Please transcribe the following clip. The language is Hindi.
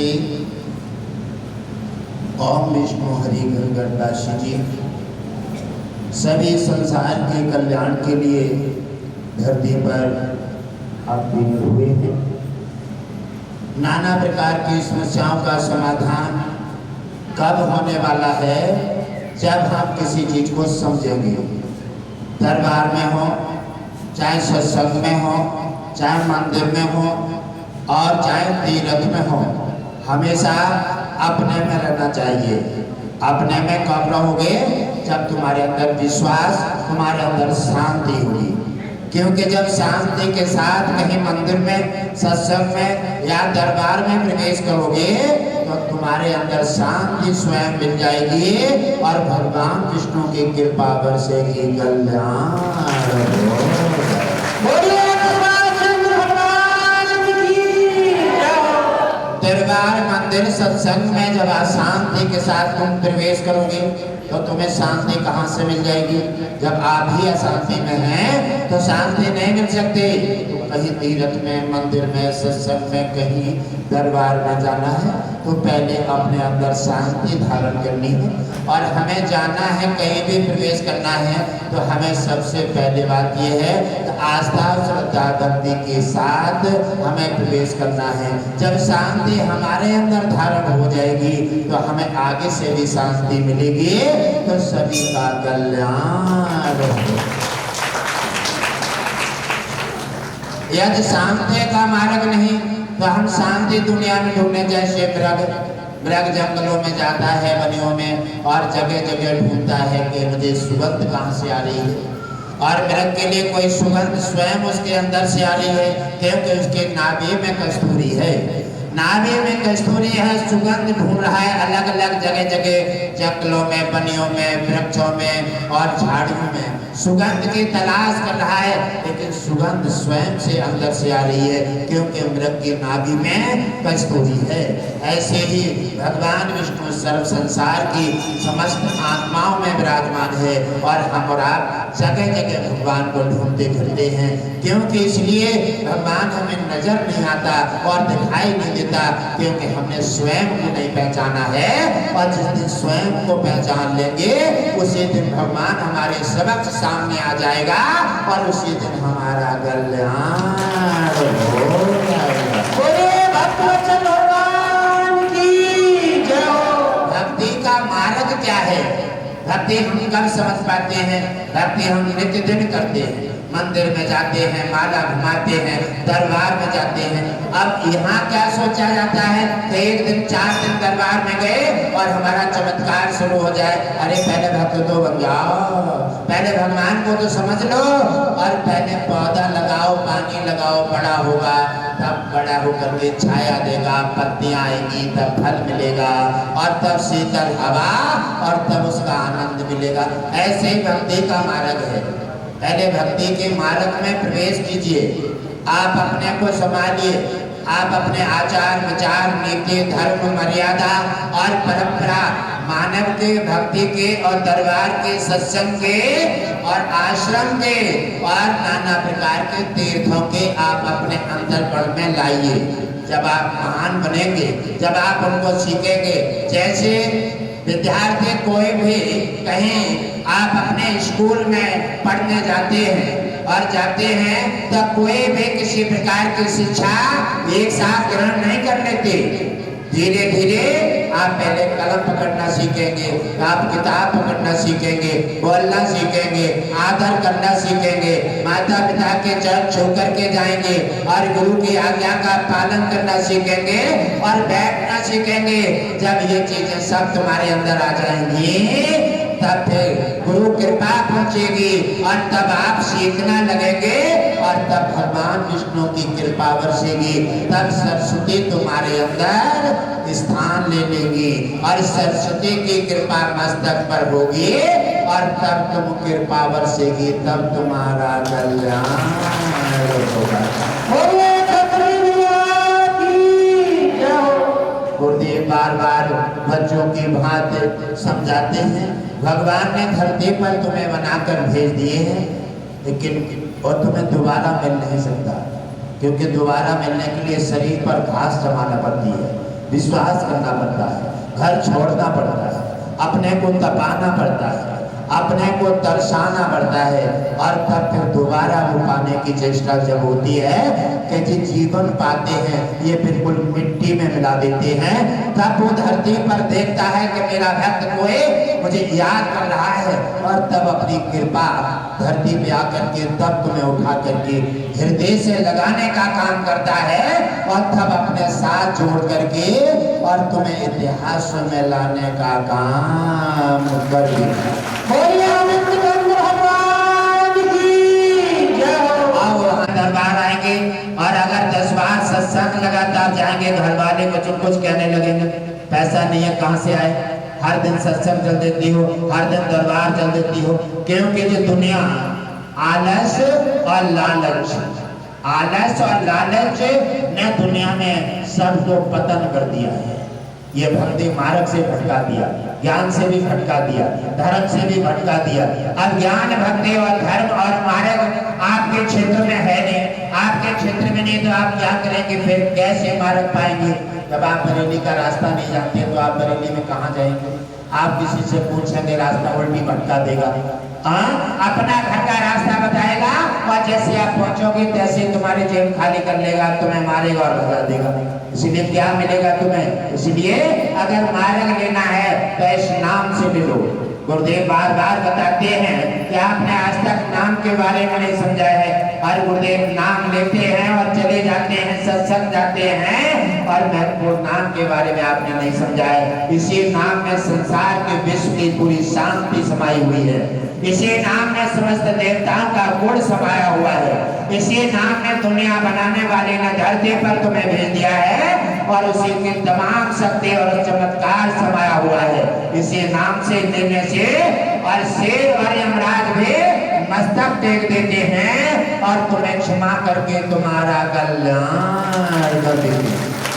जी, ओम विष्णु हरि गणवासी जी, सभी संसार के कल्याण के लिए धरती पर अवतीर्ण हुए हैं। नाना प्रकार की समस्याओं का समाधान कब होने वाला है? जब हम किसी चीज को समझेंगे। दरबार में हो, चाहे सत्संग में हो, चाहे मंदिर में हो और चाहे तीर्थ में हो, हमेशा अपने में रहना चाहिए। अपने में कब रहोगे? जब तुम्हारे अंदर विश्वास, तुम्हारे अंदर शांति होगी। क्योंकि जब शांति के साथ कहीं मंदिर में, सत्संग में या दरबार में प्रवेश करोगे तो तुम्हारे अंदर शांति स्वयं मिल जाएगी और भगवान विष्णु की कृपा बरसेगी। कल्याण दरबार, मंदिर, सत्संग में जब शांति के साथ तुम प्रवेश करोगे तो तुम्हें शांति कहाँ से मिल जाएगी? जब आप ही अशांति में हैं तो शांति नहीं मिल सकती। तो कहीं तीर्थ में, मंदिर में, सत्संग में, कहीं दरबार में जाना है तो पहले अपने अंदर शांति धारण करनी है। और हमें जाना है, कहीं भी प्रवेश करना है तो हमें सबसे पहले बात यह है कि आस्था, श्रद्धा, भक्ति के साथ हमें प्रवेश करना है। जब शांति हमारे अंदर धारण हो जाएगी तो हमें आगे से भी शांति मिलेगी, तो सभी का कल्याण होगा। यदि शांति का मार्ग नहीं तो हम शांति दुनिया में ढूंढने, जैसे मृग जंगलों में जाता है, वनियों में, और जगह जगह ढूंढता है कि मुझे सुगंध कहाँ से आ रही है। और मृग के लिए कोई सुगंध स्वयं उसके अंदर से आ रही है, क्योंकि उसके नाभि में कस्तूरी है। नाभि में कस्तूरी है, सुगंध ढूंढ रहा है अलग अलग जगह जगह, जंगलों में, वनियों में, वृक्षों में और झाड़ियों में सुगंध की तलाश कर रहा है, लेकिन सुगंध स्वयं से अंदर से आ रही है, क्योंकि मृग की नाभि में कस्तूरी है। ऐसे ही भगवान विष्णु सर्व संसार की समस्त आत्माओं में विराजमान है और हम और आप जगह जगह भगवान को ढूंढते फिरते हैं। क्योंकि इसलिए भगवान हमें नजर नहीं आता और दिखाई नहीं देता, क्योंकि हमने स्वयं को नहीं पहचाना है। और जिस दिन स्वयं को पहचान लेंगे उसी दिन भगवान हमारे सबक सामने आ जाएगा और उसी दिन हमारा कल्याण हो जाएगा। भक्ति का मार्ग क्या है? भक्ति हम कब समझ पाते हैं? भक्ति हम नित्य दिन करते हैं, मंदिर में जाते हैं, माला घुमाते हैं, दरबार में जाते हैं। अब यहाँ क्या सोचा जाता है कि एक दिन 4 दिन दरबार में गए और हमारा चमत्कार शुरू हो जाए। अरे पहले भक्त तो बन जाओ, पहले भगवान को तो समझ लो और पहले पौधा लगाओ, पानी लगाओ, बड़ा होगा, तब बड़ा होकर के छाया देगा, पत्तियां आएगी, तब फल मिलेगा और तब शीतल हवा और तब उसका आनंद मिलेगा। ऐसे ही भक्ति का मार्ग है। पहले भक्ति के मार्ग में प्रवेश कीजिए। आप अपने को संभालिए, आप अपने आचार, विचार, नीति, धर्म, मर्यादा और परंपरा, मानव के, भक्ति के और दरबार के, सत्संग के और आश्रम के और नाना प्रकार के तीर्थों के आप अपने अंतर्पण में लाइए। जब आप महान बनेंगे, जब आप उनको सीखेंगे, जैसे विद्यार्थी कोई भी कहीं आप अपने स्कूल में पढ़ने जाते हैं और जाते हैं तो कोई भी किसी प्रकार की शिक्षा एक साथ ग्रहण नहीं कर लेते। धीरे धीरे आप पहले कलम पकड़ना सीखेंगे, आप किताब पकड़ना सीखेंगे, बोलना सीखेंगे, आदर करना सीखेंगे, माता पिता के चरण छू करके जाएंगे और गुरु की आज्ञा का पालन करना सीखेंगे और बैठना सीखेंगे। जब ये चीजें सब तुम्हारे अंदर आ जाएंगी तब फिर गुरु कृपा पहुंचेगी और तब आप सीखना लगेंगे और तब भगवान विष्णु की कृपा बरसेगी। तब सरस्वती तुम्हारे अंदर स्थान ले लेगी और सरस्वती की कृपा मस्तक पर होगी और तब तुम कृपा बरसेगी, तब तुम्हारा कल्याण होगा। गुरुदेव बार बार बच्चों की भांति समझाते हैं, भगवान ने धरती पर तुम्हें बनाकर भेज दिए हैं, लेकिन और तुम्हें दोबारा मिल नहीं सकता, क्योंकि दोबारा मिलने के लिए शरीर पर घास जमाना पड़ती है, विश्वास करना पड़ता है, घर छोड़ना पड़ता है, अपने को तपाना पड़ता है, अपने को दर्शाना पड़ता है, और तब फिर दोबारा वो पाने की चेष्टा जब होती है कि जी जीवन पाते हैं ये बिल्कुल मिट्टी में मिला देते हैं, तब वो धरती पर देखता है कि मेरा भक्त कोई मुझे याद कर रहा है, और तब अपनी कृपा धरती पे आकर के तब तुम्हें उठा करके हृदय से लगाने का काम करता है, और तब अपने साथ जोड़ करके और तुम्हें इतिहास में लाने का काम कर दिया। दरबार आएंगे, और अगर 10 बार सत्संग लगातार जाएंगे, घर वाले कुछ कहने लगेंगे पैसा नहीं है कहाँ से आए, हर दिन सत्संग चल देती हो, हर दिन दरबार चल देती हो। क्योंकि जो दुनिया आलस और लालच, आलस और लालच ने दुनिया में सबको पतन कर दिया है। ये भक्ति मार्ग से भटका दिया, ज्ञान से भी भटका दिया, धर्म से भी भटका दिया। अब ज्ञान, भक्ति और धर्म और मार्ग आपके क्षेत्र में है नहीं, आपके क्षेत्र में नहीं, तो आप क्या करेंगे फिर, कैसे मार्ग पाएंगे? जब आप बरेली का रास्ता नहीं जानते तो आप बरेली में कहाँ जाएंगे? आप किसी से पूछेंगे रास्ता उल्टी भटका देगा। अपना घर का रास्ता बताएगा, और जैसे आप पहुंचोगे तैसे तुम्हारी जेब खाली कर लेगा, तुम्हें मारेगा और भगा देगा। इसलिए क्या मिलेगा तुम्हें? इसलिए अगर मार्ग लेना है तो इस नाम से ले लो। गुरुदेव बार बार बताते हैं कि आपने आज तक नाम के बारे में नहीं समझा है, और गुरुदेव नाम लेते हैं और चले जाते हैं, सत्संग जाते हैं, और महत्वपूर्ण नाम के बारे में आपने नहीं समझा है। इसी नाम में संसार के विश्व की पूरी शांति समाई हुई है, इसी नाम में समस्त देवताओं का गुण समाया हुआ है, इसी नाम में दुनिया बनाने वाले ने धरती पर तुम्हें भेज दिया है, और उसी की तमाम शक्ति और चमत्कार समाया हुआ है। इसी नाम से लेने से और शेर और यमराज भी मस्तक टेक देते हैं, और तुम्हें क्षमा करके तुम्हारा कल्याण कर देते हैं।